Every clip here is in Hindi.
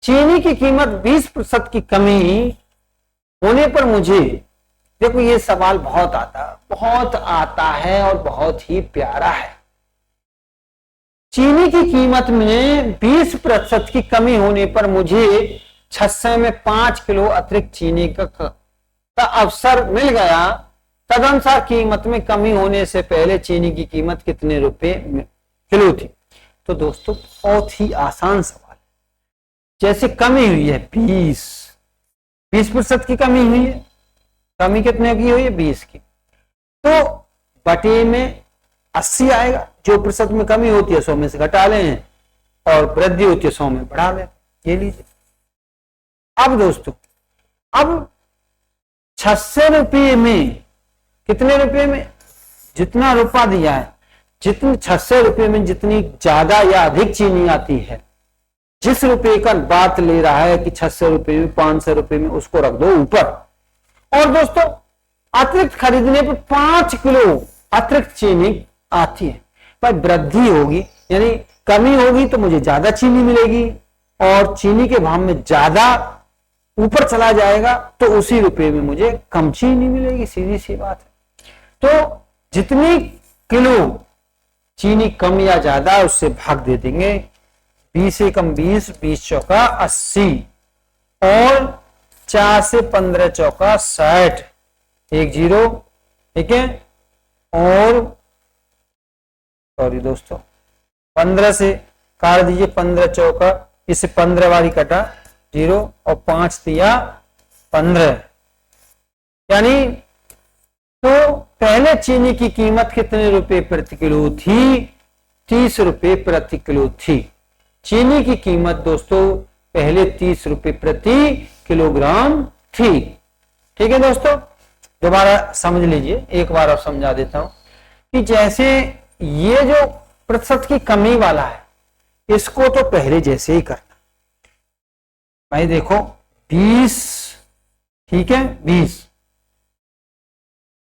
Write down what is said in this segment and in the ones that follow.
चीनी की कीमत 20% की कमी होने पर मुझे, देखो ये सवाल बहुत आता है और बहुत ही प्यारा है। चीनी की कीमत में 20% की कमी होने पर मुझे छस्से में 5 किलो अतिरिक्त चीनी का अवसर मिल गया। तदनुसार कीमत में कमी होने से पहले चीनी की कीमत कितने रुपए किलो थी? तो दोस्तों बहुत ही आसान सवाल, जैसे कमी हुई है 20% की कमी हुई है, कमी कितने की हुई है? 20 की, तो बटे में 80 आएगा। जो प्रतिशत में कमी होती है 100 में से घटा लें और वृद्धि होती है 100 में बढ़ा लें। ये लीजिए। अब दोस्तों, अब 600 रुपये में कितने रुपए में? जितना रुपया दिया है, जितनी 600 रुपये में जितनी ज्यादा या अधिक चीनी आती है, जिस रुपए का बात ले रहा है कि 600 रुपये में 500 रुपये में, उसको रख दो ऊपर। और दोस्तों अतिरिक्त खरीदने पर 5 किलो अतिरिक्त चीनी आती है। पर वृद्धि होगी यानी कमी होगी तो मुझे ज्यादा चीनी मिलेगी, और चीनी के भाव में ज्यादा ऊपर चला जाएगा तो उसी रुपए में मुझे कम चीनी मिलेगी। सीधी सी बात है। तो जितनी किलो चीनी कम या ज्यादा उससे भाग दे देंगे। 20 से कम 20, 20 चौका 80 और 4 से 15 चौका 60, 1 0, ठीक है। और सॉरी दोस्तों, 15 से काट दीजिए, 15 चौका, इससे 15 वाली कटा 0 और 5 दिया 15, यानी तो पहले चीनी की कीमत कितने रुपए प्रति किलो थी? 30 रुपए प्रति किलो थी। चीनी की कीमत दोस्तों पहले 30 रुपए प्रति किलोग्राम थी। ठीक है दोस्तों, दोबारा समझ लीजिए, एक बार और समझा देता हूं कि जैसे ये जो प्रतिशत की कमी वाला है, इसको तो पहले जैसे ही करना भाई। देखो 20, ठीक है, 20,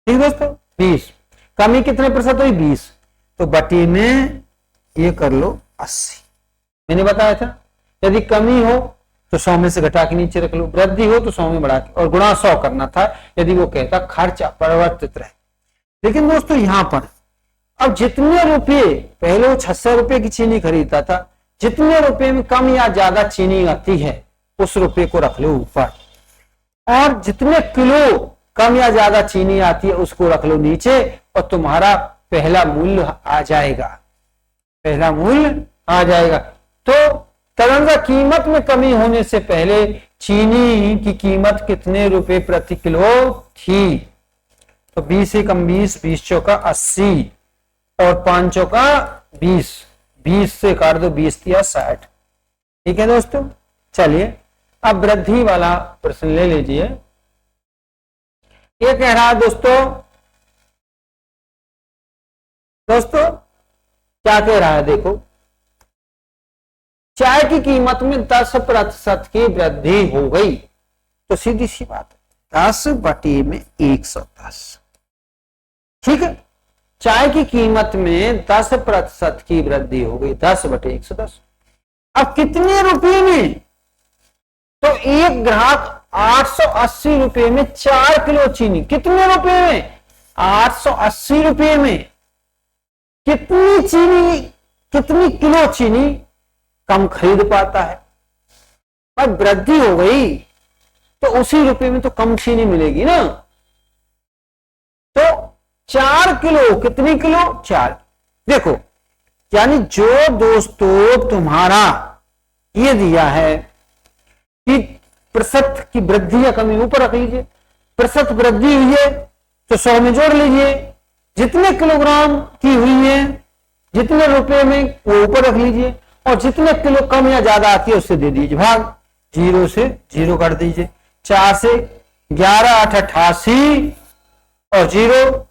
ठीक दोस्तों, 20 कमी कितने प्रतिशत हुई? 20, तो बटी में ये कर लो 80। मैंने बताया था यदि कमी हो तो 100 में से घटा के नीचे रख लो, वृद्धि हो तो 100 में बढ़ा के, और गुणा 100 करना था यदि वो कहता खर्च परिवर्तित रहे। लेकिन दोस्तों यहां पर अब जितने रुपये पहले वो 600 रुपये की चीनी खरीदता था, जितने रुपये में कम या ज्यादा चीनी आती है उस रुपये को रख लो ऊपर, और जितने किलो कम या ज्यादा चीनी आती है उसको रख लो नीचे, और तुम्हारा पहला मूल्य आ जाएगा, पहला मूल्य आ जाएगा। तो तदनुसार कीमत में कमी होने से पहले चीनी की कीमत कितने रुपए प्रति किलो थी? तो 20 से कम 20, 20 चौका 80 और 5 चौका 20, 20 से काट दो 20 दिया 60। ठीक है दोस्तों, चलिए अब वृद्धि वाला प्रश्न ले लीजिए। ये कह रहा है दोस्तों क्या कह रहा है? देखो, चाय की कीमत में 10% की वृद्धि हो गई, तो सीधी सी बात है 10 बटे में 110। ठीक है, चाय की कीमत में 10% की वृद्धि हो गई, 10 बटे 110। अब कितने रुपए में? तो एक ग्राहक 880 रुपए में 4 किलो चीनी, कितने रुपए में? 880 रुपए में कितनी चीनी, कितनी किलो चीनी कम खरीद पाता है। पर वृद्धि हो गई तो उसी रुपए में तो कम चीनी मिलेगी ना। तो 4 किलो, कितनी किलो? 4। देखो, यानी जो दोस्तों तुम्हारा ये दिया है कि प्रतिशत की वृद्धि या कमी ऊपर रख लीजिए, प्रतिशत वृद्धि हुई है तो 100 में जोड़ लीजिए, जितने किलोग्राम की हुई है जितने रुपए में वो ऊपर रख लीजिए, और जितने किलो कम या ज्यादा आती है उससे दे दीजिए भाग, 0 से 0 कर दीजिए। 4 से 11 8 88 और 0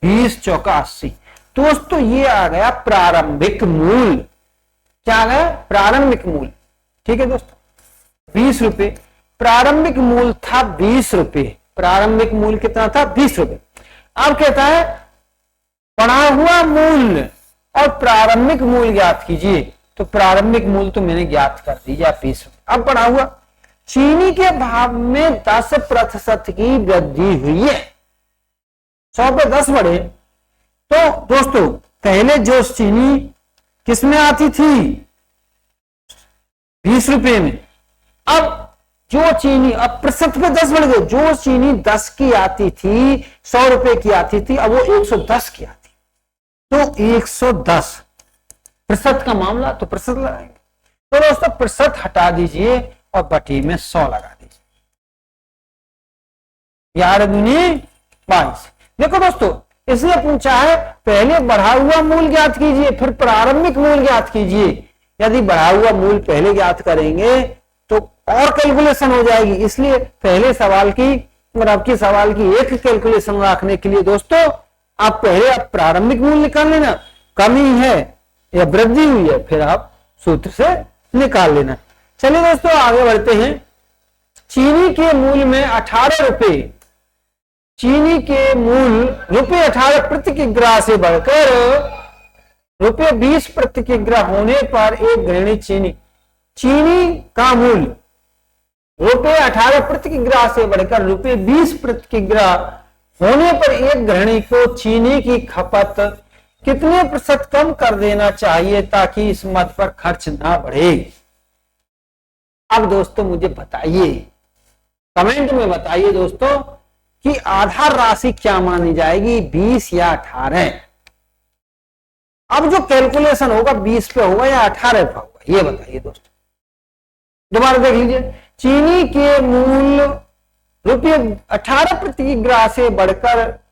20 चौका 80। दोस्तों ये आ गया प्रारंभिक मूल्य। क्या आ गया? प्रारंभिक मूल्य। ठीक है दोस्तों, 20 रुपए प्रारंभिक मूल्य था, 20 रुपए प्रारंभिक मूल्य कितना था? 20 रुपए। अब कहता है बढ़ा हुआ मूल्य और प्रारंभिक मूल्य ज्ञात कीजिए। तो प्रारंभिक मूल्य तो मैंने ज्ञात कर दिया 20 रुपए। अब बढ़ा हुआ चीनी के भाव में 10% की वृद्धि हुई है। 100 पे 10 बढ़े तो दोस्तों पहले जो चीनी किसमें आती थी 20 रुपए में, अब जो चीनी अब प्रतिशत पे 10 बढ़ गए, जो चीनी 10 की आती थी 100 रुपए की आती थी अब वो 110 की आती, तो 110% का मामला, तो प्रतिशत लगाएंगे। तो दोस्तों प्रतिशत हटा दीजिए और बटी में 100 लगा दीजिए, 11 दूनी 22। देखो दोस्तों इसने पूछा है पहले बढ़ा हुआ मूल्य ज्ञात कीजिए फिर प्रारंभिक मूल्य ज्ञात कीजिए। यदि बढ़ा हुआ मूल्य पहले ज्ञात करेंगे तो और कैलकुलेशन हो जाएगी, इसलिए पहले सवाल की और आपके सवाल की एक कैलकुलेशन रखने के लिए दोस्तों आप पहले आप प्रारंभिक मूल्य निकाल लेना, कमी है या वृद्धि हुई है फिर आप सूत्र से निकाल लेना। चलिए दोस्तों आगे बढ़ते हैं। चीनी के मूल्य में 18 रुपए, चीनी के मूल्य रुपए 18 प्रति किग्रा से बढ़कर रुपए 20 प्रति किग्रा होने पर एक घृणी चीनी का मूल्य रुपए 18 प्रति किग्रा से बढ़कर रुपए 20 प्रति किग्रा होने पर एक गृहिणी को चीनी की खपत कितने प्रतिशत कम कर देना चाहिए ताकि इस मद पर खर्च ना बढ़े। अब दोस्तों मुझे बताइए, कमेंट में बताइए दोस्तों कि आधार राशि क्या मानी जाएगी 20 या 18। अब जो कैलकुलेशन होगा 20 पे होगा या 18 पे होगा ये बताइए दोस्तों। दोबारा देख लीजिए, चीनी के मूल्य रुपये 18 प्रति किग्रा से बढ़कर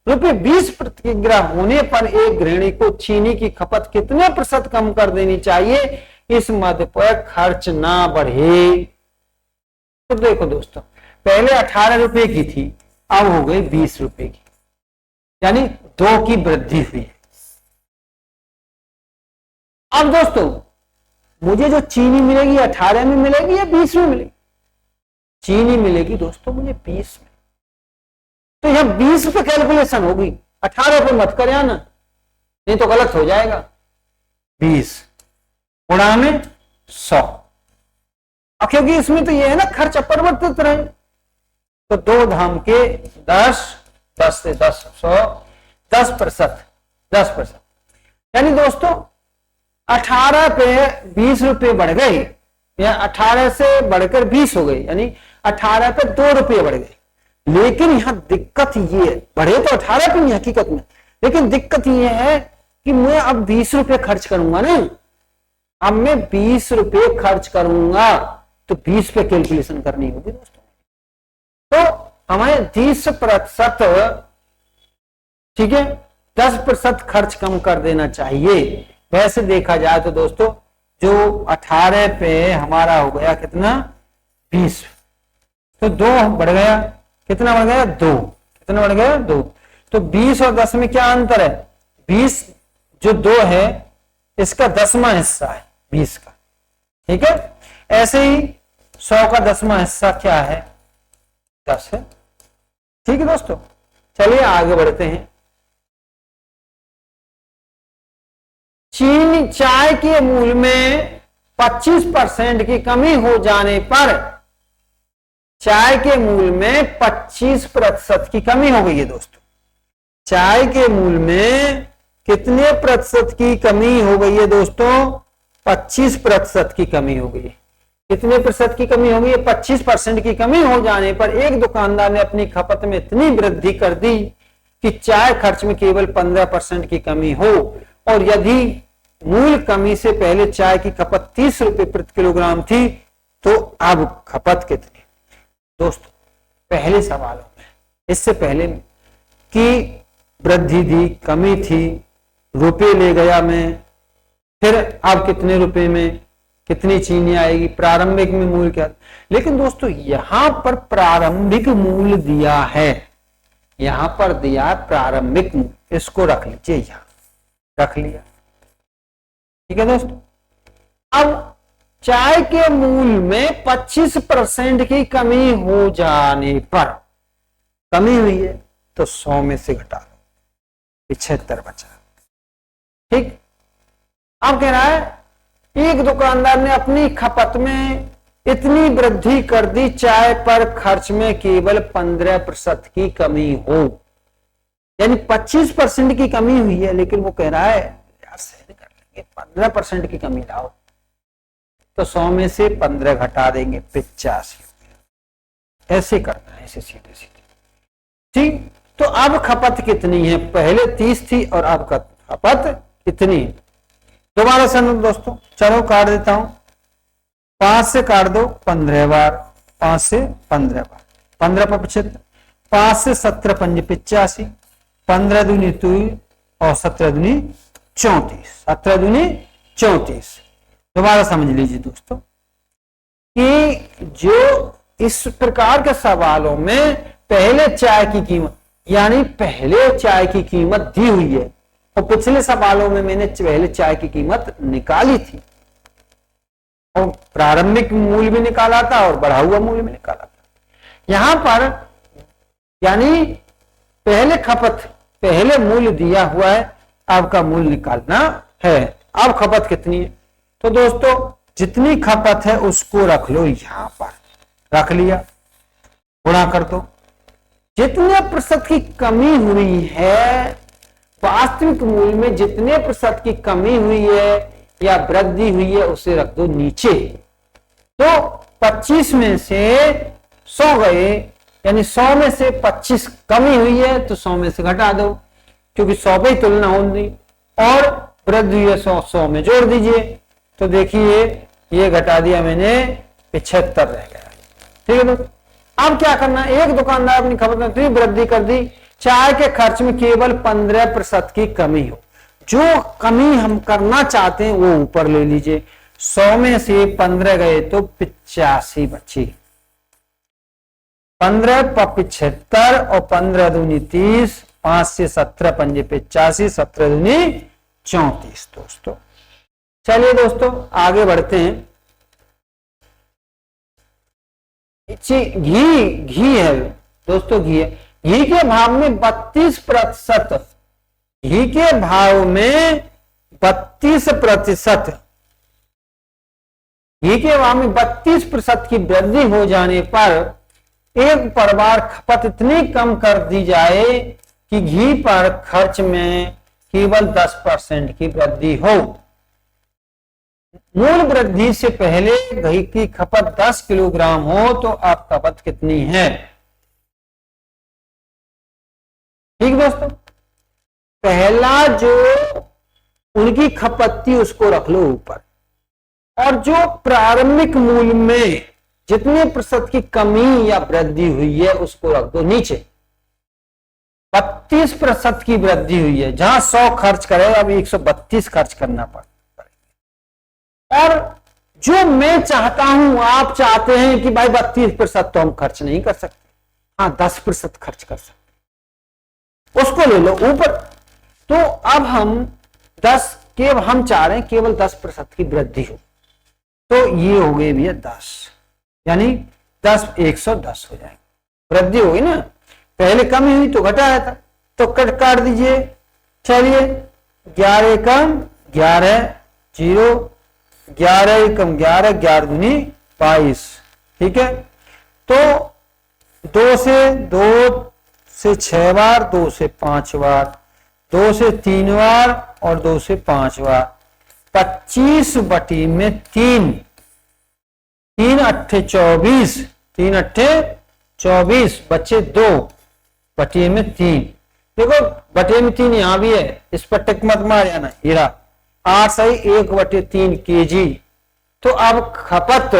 रुपये 20 प्रति किग्रा होने पर एक गृहिणी को चीनी की खपत कितने प्रतिशत कम कर देनी चाहिए इस मद पर खर्च ना बढ़े। तो देखो दोस्तों पहले 18 रुपए की थी अब हो गई 20 रुपए की, यानी 2 की वृद्धि हुई है। अब दोस्तों मुझे जो चीनी मिलेगी 18 में मिलेगी या 20 में मिलेगी? चीनी मिलेगी दोस्तों मुझे 20 में, तो यहां 20 पे कैलकुलेशन होगी, 18 पे मत कर ना, नहीं तो गलत हो जाएगा। 20 गुणा में 100, क्योंकि इसमें तो ये है ना खर्च अपरिवर्तित रहे, तो 2 धाम के 10, 10 से 10 100, 10%, यानी दोस्तों 18 पे 20 रुपए बढ़ गए या 18 से बढ़कर 20 हो गई, यानी 18 पे 2 रुपए बढ़ गए। लेकिन यहां दिक्कत ये है, बढ़े तो 18 पे नहीं हकीकत में, लेकिन दिक्कत ये है कि मैं अब 20 रुपए खर्च करूंगा ना, अब मैं 20 रुपए खर्च करूंगा तो 20 पे कैलकुलेशन करनी होगी दोस्तों। तो हमें 30%, ठीक है 10% खर्च कम कर देना चाहिए। वैसे देखा जाए तो दोस्तों जो 18 पे हमारा हो गया कितना 20, तो 2 बढ़ गया, कितना बढ़ गया 2, कितना बढ़ गया 2, तो 20 और 10 में क्या अंतर है? 20 जो 2 है इसका 10वां हिस्सा है 20 का, ठीक है। ऐसे ही 100 का 10वां हिस्सा क्या है 10 है, ठीक है दोस्तों। चलिए आगे बढ़ते हैं। चीनी चाय के मूल्य में 25% की कमी हो जाने पर, चाय के मूल्य में 25% की कमी हो गई है दोस्तों। चाय के मूल्य में कितने प्रतिशत की कमी हो गई है दोस्तों? 25% की कमी हो गई है। कितने प्रतिशत की कमी हो गई है? 25% की कमी हो जाने पर एक दुकानदार ने अपनी खपत में इतनी वृद्धि कर दी कि चाय खर्च में केवल 15% की कमी हो, और यदि मूल कमी से पहले चाय की खपत 30 रुपए प्रति किलोग्राम थी तो अब खपत कितनी? दोस्तों पहले सवालों में इससे पहले कि वृद्धि दी, कमी थी, रुपए ले गया मैं, फिर अब कितने रुपए में कितनी चीनी आएगी, प्रारंभिक में मूल्य क्या। लेकिन दोस्तों यहां पर प्रारंभिक मूल्य दिया है, यहां पर दिया प्रारंभिक मूल्य, इसको रख लीजिए, यहां रख लिया, ठीक है दोस्तों। अब चाय के मूल्य में 25% की कमी हो जाने पर, कमी हुई है तो 100 में से घटा लो, 75 बचा, ठीक। अब कह रहा है एक दुकानदार ने अपनी खपत में इतनी वृद्धि कर दी, चाय पर खर्च में केवल 15% की कमी हो, यानी 25% की कमी हुई है, लेकिन वो कह रहा है यार सहन कर लेंगे, 15% की कमी लाओ, तो 100 में से 15 घटा देंगे, 85 हो गया। ऐसे करना है, ऐसे सीधे सीधे। ठीक, तो अब खपत कितनी है? पहले 30 थी और अब खपत कितनी है? दोबारा सुनो दोस्तों, चलो काट देता हूं। 5 से काट दो 15 बार, 5 से 15 बार, 15 पर 75, 5 से 17 पंजे 85, 15 दूनी 2 और 17 दूनी 34, 17 दूनी 34। दोबारा समझ लीजिए दोस्तों कि जो इस प्रकार के सवालों में पहले चाय की कीमत, यानी पहले चाय की कीमत दी हुई है, और पिछले सवालों में मैंने पहले चाय की कीमत निकाली थी और प्रारंभिक मूल्य भी निकाला था और बढ़ा हुआ मूल्य भी निकाला था। यहां पर यानी पहले खपत, पहले मूल्य दिया हुआ है, अब का मूल्य निकालना है। अब खपत कितनी है? तो दोस्तों जितनी खपत है उसको रख लो, यहां पर रख लिया, गुणा कर दो। जितने प्रतिशत की कमी हुई है, वास्तविक मूल्य में जितने प्रतिशत की कमी हुई है या वृद्धि हुई है, उसे रख दो नीचे। तो 25 में से 100 गए, यानी 100 में से 25 कमी हुई है तो 100 में से घटा दो, क्योंकि 100 पे ही तुलना होगी, और वृद्धि हुई है 100 में जोड़ दीजिए। तो देखिए ये घटा दिया मैंने, 75 रह गया। ठीक है दोस्तों, अब क्या करना है? एक दुकानदार अपनी खपत में वृद्धि कर दी, चाय के खर्च में केवल 15% की कमी हो। जो कमी हम करना चाहते हैं वो ऊपर ले लीजिए। 100 में से 15 गए तो 85 बची, 15 पर 75 और 15 दूनी 30, 5 से 17 पंजे 85, 17 दूनी 34। दोस्तों चलिए दोस्तों आगे बढ़ते हैं। घी है दोस्तों, घी है। घी के भाव में 32%, घी के भाव में 32%, घी के भाव में 32% की वृद्धि हो जाने पर एक परिवार खपत इतनी कम कर दी जाए कि घी पर खर्च में केवल 10% की वृद्धि हो। मूल वृद्धि से पहले घी की खपत 10 किलोग्राम हो तो अब खपत कितनी है? ठीक दोस्तों, पहला जो उनकी खपत थी उसको रख लो ऊपर, और जो प्रारंभिक मूल्य में जितने प्रतिशत की कमी या वृद्धि हुई है उसको रख दो नीचे। 32% की वृद्धि हुई है, जहां 100 खर्च करे अब 132 खर्च करना पड़ेगा। और जो मैं चाहता हूं, आप चाहते हैं कि भाई 32% तो हम खर्च नहीं कर सकते, हाँ 10% खर्च कर सकते, उसको ले लो ऊपर। तो अब हम 10 के हम चाह रहे हैं केवल 10% की वृद्धि हो, तो ये हो गए भैया 10, यानी 10 110 हो जाएंगे। वृद्धि होगी ना, पहले कमी हुई तो घटाया था, तो कट काट दीजिए। चलिए 11 कम 11 0, 11 कम 11, 11 दूनी 22। ठीक है, तो 2 से 6 बार, 2 से 5 बार, 2 से 3 बार और 2 से 5 बार, 25 बटी में 3, 3 अट्ठे 24, 3 अट्ठे 24, बचे 2 बटी में 3। देखो बटे में 3 यहां भी है, इस पर टिक मत मार जाना, हीरा 8 सही 1/3 kg। तो अब खपत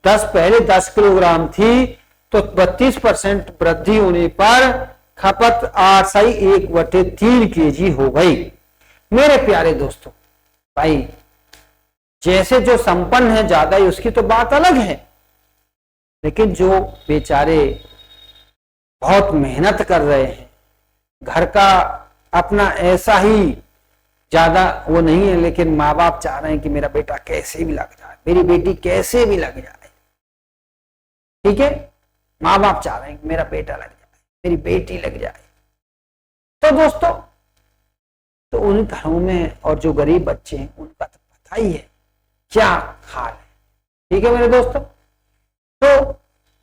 10 पहले 10 किलोग्राम थी, तो 32% वृद्धि होने पर खपत 8 सही 1/3 kg हो गई। मेरे प्यारे दोस्तों, भाई जैसे जो संपन्न है ज्यादा ही उसकी तो बात अलग है, लेकिन जो बेचारे बहुत मेहनत कर रहे हैं, घर का अपना ऐसा ही ज्यादा वो नहीं है, लेकिन माँ बाप चाह रहे हैं कि मेरा बेटा कैसे भी लग जाए, मेरी बेटी कैसे भी लग जाए। ठीक है, माँ बाप चाह रहे हैं कि मेरा बेटा लग जाए, मेरी बेटी लग जाए। तो दोस्तों, तो उन घरों में और जो गरीब बच्चे हैं उनका तो पता ही है क्या हाल है। ठीक है मेरे दोस्तों, तो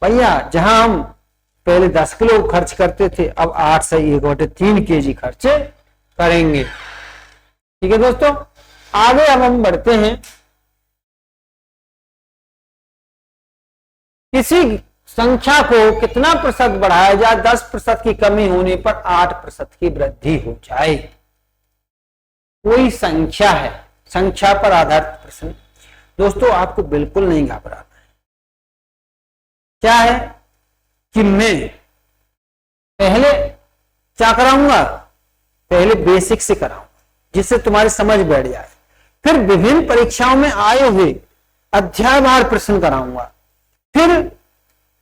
भैया जहां हम पहले 10 किलो खर्च करते थे, अब 8 से 1/3 kg खर्च करेंगे। ठीक है दोस्तों, आगे अब हम बढ़ते हैं। किसी संख्या को कितना प्रतिशत बढ़ाया जाए 10% की कमी होने पर 8% की वृद्धि हो जाए। कोई संख्या है, संख्या पर आधारित प्रश्न। दोस्तों आपको बिल्कुल नहीं घबराना है। क्या है कि मैं पहले क्या कराऊंगा, पहले बेसिक से कराऊंगा जिससे तुम्हारी समझ बैठ जाए, फिर विभिन्न परीक्षाओं में आए हुए अध्यायवार प्रश्न कराऊंगा, फिर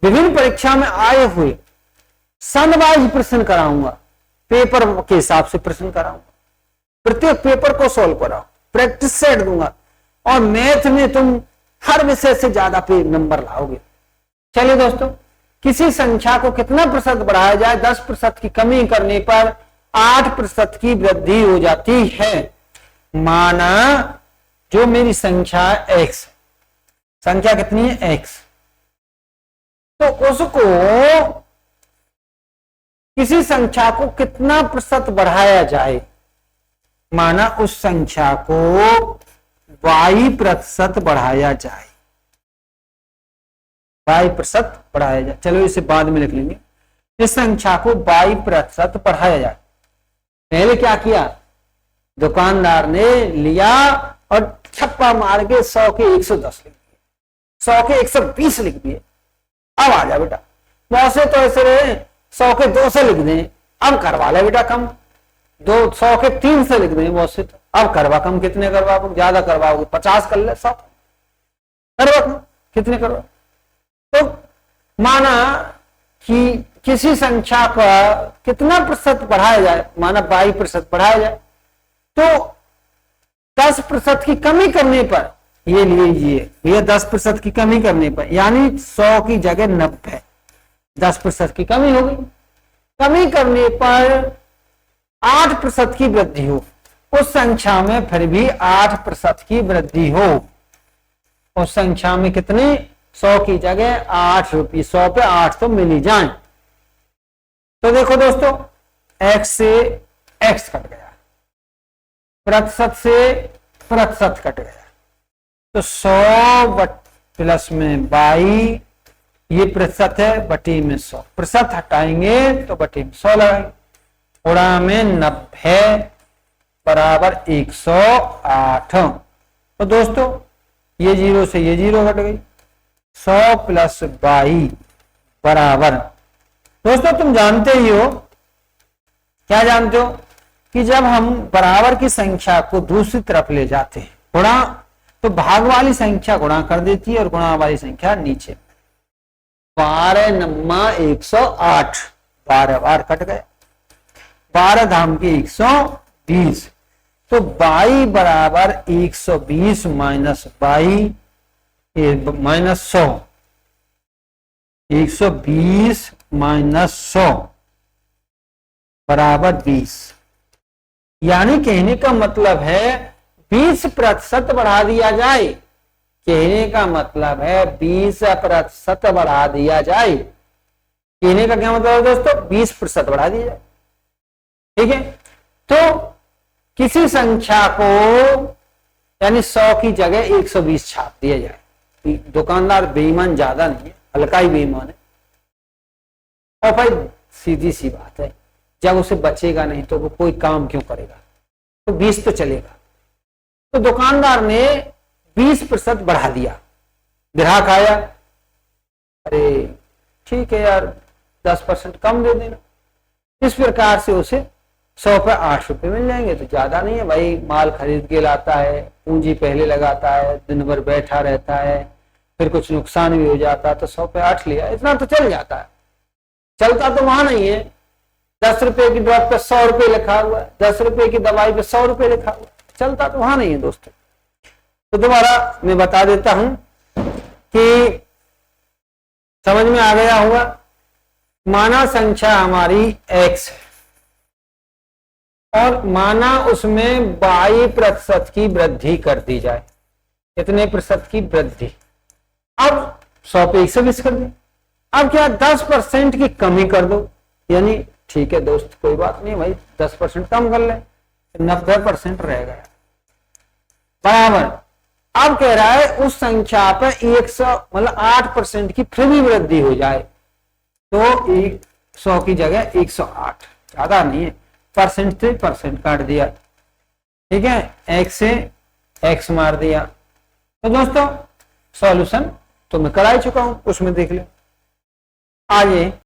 विभिन्न परीक्षाओं में आए हुए सनवाइज प्रश्न कराऊंगा, पेपर के हिसाब से प्रश्न कराऊंगा, प्रत्येक पेपर को सॉल्व कराऊं, प्रैक्टिस सेट दूंगा और मैथ में तुम हर विषय से ज्यादा पे नंबर लाओगे। चलिए दोस्तों, किसी संख्या को कितना प्रतिशत बढ़ाया जाए 10% की कमी करने पर 8% की वृद्धि हो जाती है। माना जो मेरी संख्या x, संख्या कितनी है x, तो उसको किसी संख्या को कितना प्रतिशत बढ़ाया जाए, माना उस संख्या को y% बढ़ाया जाए, y% बढ़ाया जाए। चलो इसे बाद में लिख लेंगे। इस संख्या को y% बढ़ाया जाए। पहले क्या किया, दुकानदार ने लिया और छप्पा मार के 100 के 110 लिख दिए, 100 के 120 लिख दिए। अब आ जा बेटा, बहुत से तो ऐसे रहे 100 के 200 लिख दें, अब करवा ले बेटा कम, 100 के 300 लिख दें बहुत से, तो अब करवा कम, कितने करवा, ज्यादा करवाओगे 50 कर ले, 100 करवा कम, कितने करवा। तो माना कि किसी संख्या का कितना प्रतिशत बढ़ाया जाए, माना 22% बढ़ाया जाए, तो 10% की कमी करने पर, ये लीजिए ये 10% की कमी करने पर, यानी 100 की जगह 90, 10% की कमी हो गई। कमी करने पर 8% की वृद्धि हो, उस संख्या में फिर भी 8% की वृद्धि हो, उस संख्या में कितनी, 100 की जगह 8 रुपये, 100 पे 8 तो मिल ही जाए। तो देखो दोस्तों, x से x कट गया, प्रतिशत से प्रतिशत कट गया, तो 100 प्लस में 22, ये प्रतिशत है, बटी में 100, प्रतिशत हटाएंगे तो बटी में 100 लगाएंगे, गुणा में 90 बराबर 108। तो दोस्तों ये 0 से ये 0 घट गई, 100 प्लस 22 बराबर, दोस्तों तुम जानते ही हो, क्या जानते हो कि जब हम बराबर की संख्या को दूसरी तरफ ले जाते हैं, गुणा, तो भाग वाली संख्या गुणा कर देती है और गुणा वाली संख्या नीचे। 12 9 108, 12 बार कट गया, 12 धाम के 120, तो 22 बराबर 120 माइनस 22 माइनस 100, 120 माइनस 100 बराबर 20। यानी कहने का मतलब है 20% बढ़ा दिया जाए, कहने का मतलब है 20% बढ़ा दिया जाए। कहने का क्या मतलब है दोस्तों, 20% बढ़ा दिया जाए। ठीक है, तो किसी संख्या को यानी 100 की जगह 120 छाप दिया जाए। दुकानदार बेईमान ज्यादा नहीं है, हल्का ही बेईमान है। और भाई सीधी सी बात है, जब उसे बचेगा नहीं तो वो कोई काम क्यों करेगा, तो 20 तो चलेगा। तो दुकानदार ने 20% बढ़ा दिया, ग्राहक आया, अरे ठीक है यार 10% कम दे देना, इस प्रकार से उसे 100 पे 8 रुपए मिल जाएंगे। तो ज्यादा नहीं है भाई, माल खरीद के लाता है, पूंजी पहले लगाता है, दिन भर बैठा रहता है, फिर कुछ नुकसान भी हो जाता है, तो 100 पे 8 लिया, इतना तो चल जाता है। चलता तो वहां नहीं है, 10 रुपए की ड्रॉप पे 100 रुपए लिखा हुआ है, 10 रुपए की दवाई पे 100 रुपए लिखा हुआ है, चलता तो वहां नहीं है दोस्तों। तो दोबारा मैं बता देता हूं कि समझ में आ गया होगा। माना संख्या हमारी x है और माना उसमें 22% की वृद्धि कर दी जाए, कितने प्रतिशत की वृद्धि। अब 100 पे 120 कर दे। अब क्या 10% की कमी कर दो, यानी ठीक है दोस्त कोई बात नहीं भाई 10% कम कर ले, 90% रह गया बराबर। अब कह रहा है उस संख्या पर 100 मतलब 8% की फिर भी वृद्धि हो जाए तो 100 की जगह 108, ज्यादा नहीं है, परसेंट से परसेंट काट दिया, ठीक है, x से x मार दिया। तो दोस्तों सॉल्यूशन तो मैं करा ही चुका हूं, उसमें देख ले। आइए